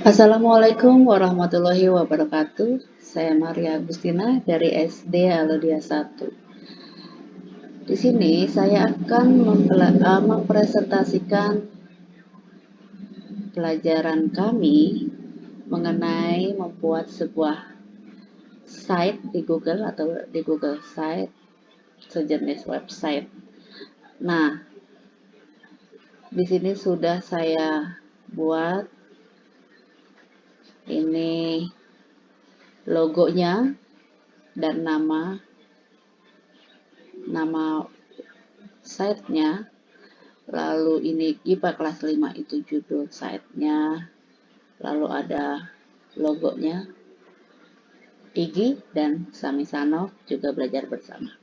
Assalamualaikum warahmatullahi wabarakatuh. Saya Maria Agustina dari SD Alodia 1. Di sini saya akan mempresentasikan pelajaran kami mengenai membuat sebuah site di Google atau di Google Site, sejenis website. Nah, di sini sudah saya buat ini logonya dan nama site-nya. Lalu ini IPA kelas 5 itu judul site-nya. Lalu ada logonya. Igi dan Samisano juga belajar bersama.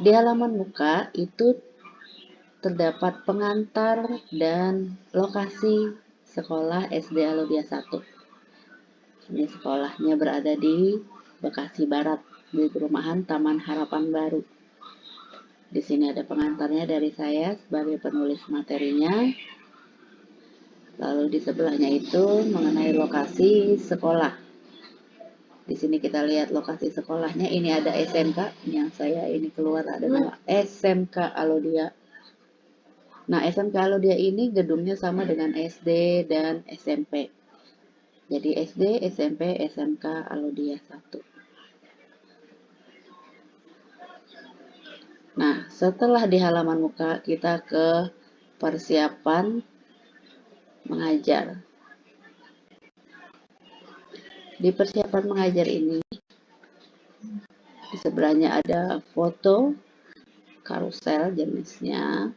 Di halaman muka itu terdapat pengantar dan lokasi sekolah SD Alodia 1. Ini sekolahnya berada di Bekasi Barat, di perumahan Taman Harapan Baru. Di sini ada pengantarnya dari saya sebagai penulis materinya. Lalu di sebelahnya itu mengenai lokasi sekolah. Di sini kita lihat lokasi sekolahnya. Ini ada SMK yang saya ini keluar ada nama SMK Alodia. Nah, SMK Alodia ini gedungnya sama dengan SD dan SMP. Jadi SD, SMP, SMK Alodia 1. Nah, setelah di halaman muka kita ke persiapan mengajar. Di persiapan mengajar ini, di sebelahnya ada foto karusel jenisnya.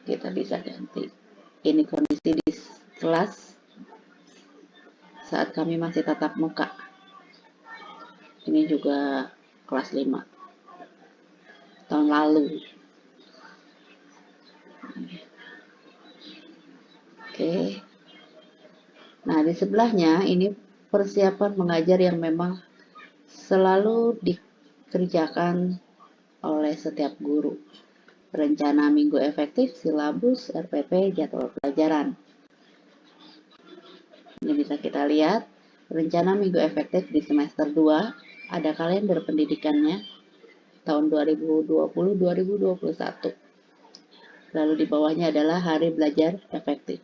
Kita bisa ganti. Ini kondisi di kelas saat kami masih tatap muka. Ini juga kelas 5 tahun lalu. Oke. Nah, di sebelahnya ini persiapan mengajar yang memang selalu dikerjakan oleh setiap guru. Rencana minggu efektif, silabus, RPP, jadwal pelajaran. Ini bisa kita lihat, rencana minggu efektif di semester 2, ada kalender pendidikannya tahun 2020-2021. Lalu di bawahnya adalah hari belajar efektif.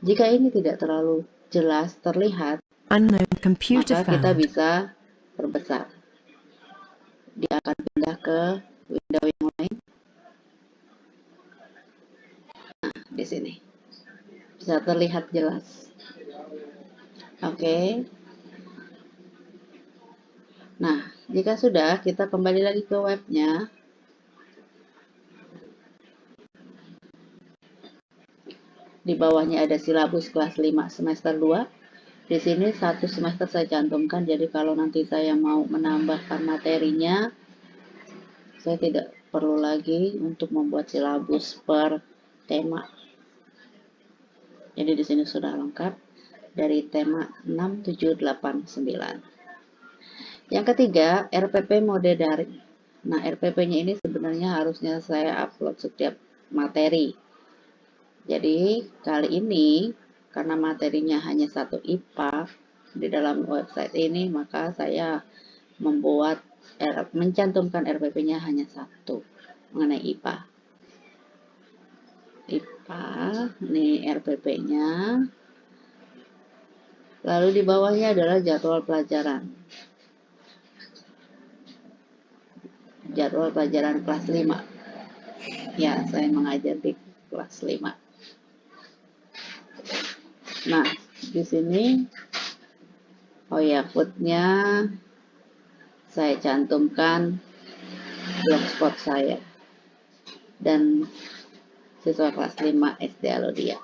Jika ini tidak terlalu jelas terlihat, maka kita bisa perbesar. Dia akan pindah ke window yang lain. Nah, di sini bisa terlihat jelas. Oke. Nah, jika sudah, kita kembali lagi ke webnya. Di bawahnya ada silabus kelas 5 semester 2. Di sini satu semester saya cantumkan, jadi kalau nanti saya mau menambahkan materinya, saya tidak perlu lagi untuk membuat silabus per tema. Jadi di sini sudah lengkap dari tema 6, 7, 8, 9. Yang ketiga, RPP mode daring. Nah, RPP-nya ini sebenarnya harusnya saya upload setiap materi. Jadi, kali ini, karena materinya hanya satu IPA di dalam website ini, maka saya mencantumkan RPP-nya hanya satu mengenai IPA. Ini RPP-nya. Lalu di bawahnya adalah jadwal pelajaran. Jadwal pelajaran kelas 5. Ya, saya mengajar di kelas 5. Nah, di sini footnya saya cantumkan blogspot saya dan siswa kelas 5 SD Alodia.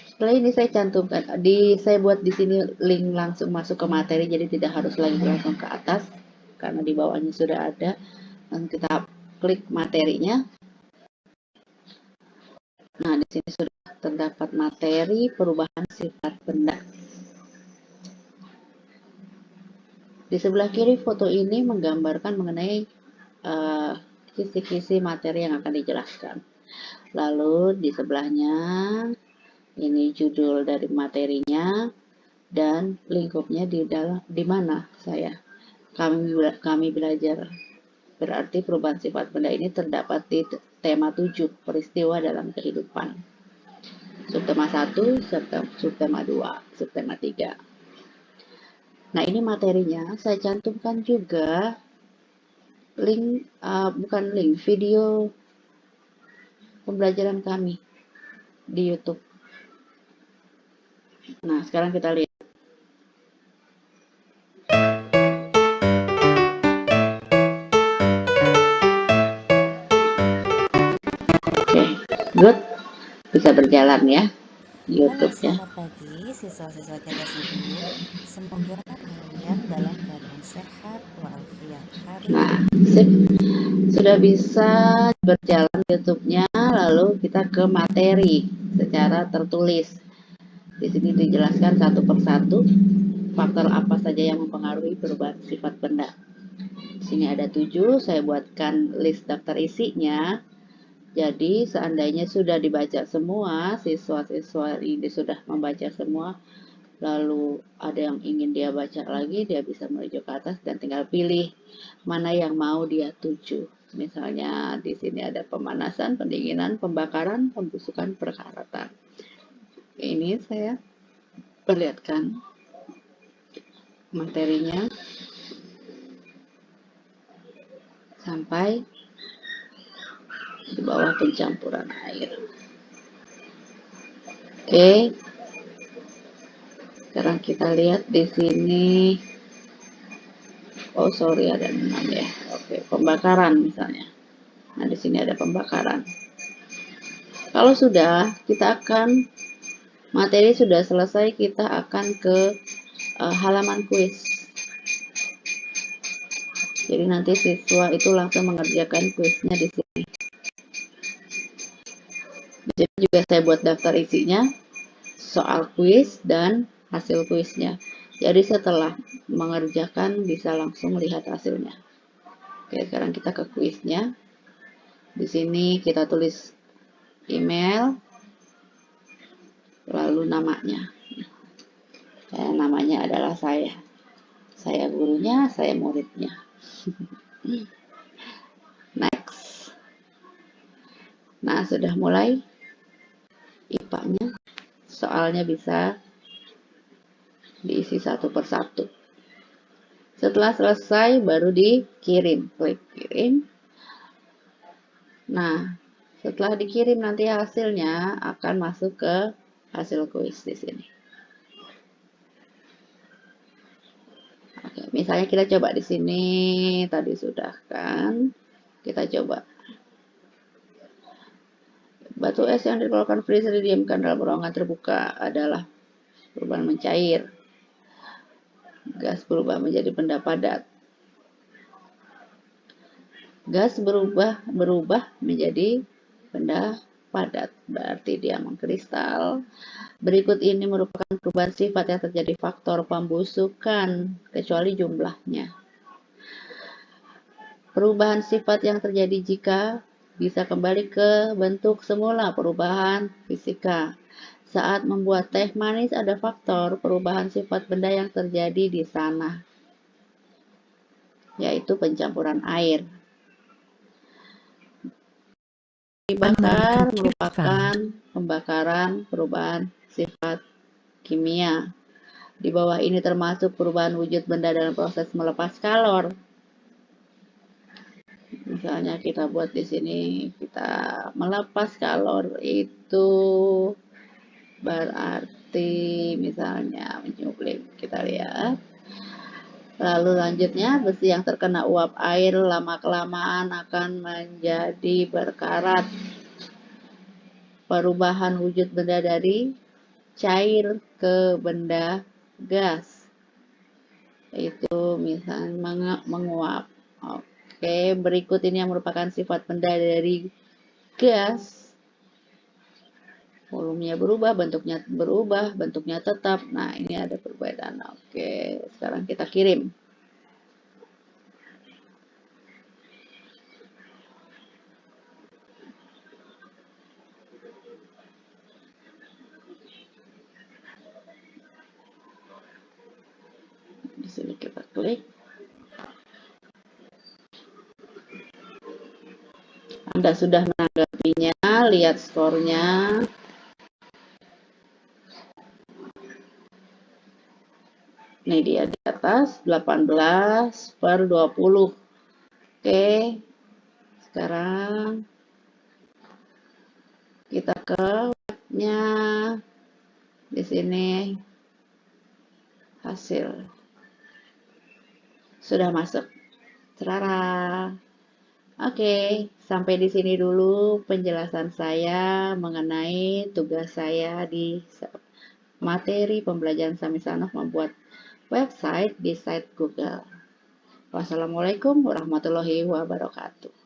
Setelah ini saya cantumkan, saya buat di sini link langsung masuk ke materi, jadi tidak harus lagi langsung ke atas karena di bawahnya sudah ada. Dan kita klik materinya. Nah, di sini sudah terdapat materi perubahan sifat benda. Di sebelah kiri foto ini menggambarkan mengenai kisi-kisi materi yang akan dijelaskan. Lalu di sebelahnya Ini judul dari materinya dan lingkupnya di mana kami belajar. Berarti perubahan sifat benda ini terdapat di tema 7, peristiwa dalam kehidupan. Subtema 1, subtema 2, subtema 3. Nah, ini materinya saya cantumkan juga video pembelajaran kami di YouTube. Nah, sekarang kita lihat. Oke, good. Bisa berjalan ya YouTube-nya. Selamat pagi siswa-siswa cerdas ibu. Semoga kalian dalam keadaan sehat walafiat hari Nah, ini. sip. Sudah bisa berjalan YouTube-nya, lalu kita ke materi secara tertulis. Di sini dijelaskan satu persatu faktor apa saja yang mempengaruhi perubahan sifat benda. Di sini ada 7, saya buatkan list daftar isinya. Jadi seandainya sudah dibaca semua, siswa-siswa ini sudah membaca semua, lalu ada yang ingin dia baca lagi, dia bisa menuju ke atas dan tinggal pilih mana yang mau dia tuju. Misalnya di sini ada pemanasan, pendinginan, pembakaran, pembusukan, perkaratan. Ini saya perlihatkan materinya sampai di bawah pencampuran air. Oke, sekarang kita lihat di sini. Oh sorry, ada 6 ya. Oke, pembakaran misalnya. Nah di sini ada pembakaran. Kalau sudah, kita akan materi sudah selesai, kita akan ke halaman kuis. Jadi nanti siswa itu langsung mengerjakan kuisnya di sini. Jadi juga saya buat daftar isinya, soal kuis dan hasil kuisnya. Jadi setelah mengerjakan bisa langsung lihat hasilnya. Oke, sekarang kita ke kuisnya. Di sini kita tulis email, lalu namanya. Namanya adalah saya. Saya gurunya, saya muridnya. Next. Nah, sudah mulai IPA-nya. Soalnya bisa diisi satu persatu. Setelah selesai baru dikirim. Klik kirim. Nah, setelah dikirim nanti hasilnya akan masuk ke hasil kuis di sini. Oke, misalnya kita coba di sini, tadi sudah kan, kita coba. Batu es yang dikeluarkan freezer didiamkan dalam ruangan terbuka adalah perubahan mencair. Gas berubah menjadi benda padat. Gas berubah menjadi benda padat, berarti dia mengkristal. Berikut ini merupakan perubahan sifat yang terjadi faktor pembusukan, kecuali jumlahnya. Perubahan sifat yang terjadi jika bisa kembali ke bentuk semula, perubahan fisika. Saat membuat teh manis ada faktor perubahan sifat benda yang terjadi di sana, yaitu pencampuran air. Dibakar merupakan pembakaran perubahan sifat kimia. Di bawah ini termasuk perubahan wujud benda dalam proses melepas kalor. Misalnya kita buat di sini, kita melepas kalor itu berarti misalnya menyublim. Kita lihat. Lalu lanjutnya, besi yang terkena uap air lama-kelamaan akan menjadi berkarat. Perubahan wujud benda dari cair ke benda gas. Itu misalnya menguap. Oke, berikut ini yang merupakan sifat benda dari gas. Volumenya berubah, bentuknya tetap. Nah, ini ada perbedaan. Oke, sekarang kita kirim. Anda sudah menanggapinya, lihat skornya. Ini dia di atas 18/20. Oke, sekarang kita ke webnya. Di sini hasil sudah masuk. Cerara. Oke, sampai di sini dulu penjelasan saya mengenai tugas saya di materi pembelajaran Samisanoh membuat website di site Google. Wassalamualaikum warahmatullahi wabarakatuh.